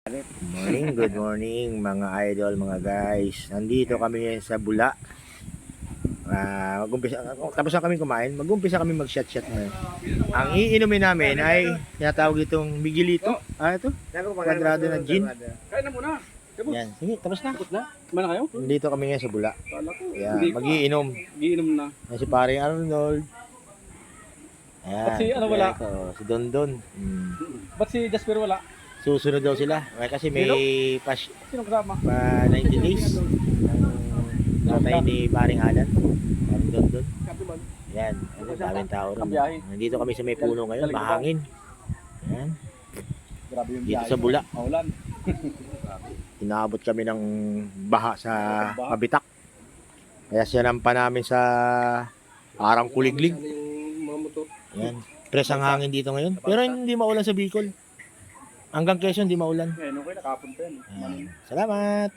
Good morning mga idol, mga guys. Nandito kami ngayon sa Bula. Tapos na kami kumain, mag-umpisa kami mag-shot ngayon. Ang iinumin namin ay tinatawag itong Miguelito. Ito, kwadrado na gin. Kain na muna. Yan, sige, tapos na. Tapos na? Mana kayo? Nandito kami ngayon sa Bula. Kala ko. Yan, mag-iinom. Giinom na. Yan si paring Arnold. Ayan, Ba't si ano wala? ito, si Dondon. Ba't si Jasper wala? Susunod daw sila. Kasi may Sino kasama? pa 90 days. Tatay ni paring Alan. Paring Dondon. Kapiman. Yan, ang daming tao ron. Kabiyahe. Nandito kami sa may puno ngayon, mahangin. Yan, Grabe yung dito sa Bula. Maulan. Inaabot kami ng baha sa Kabitak. Kaya sinampa namin sa Arang Kuliglig. Mga motor. Yan, press ang hangin dito ngayon. Pero hindi maulan sa Bicol. Hanggang Quezon hindi maulan. Ngayon, okay, nakapunta yan. Yan. Salamat!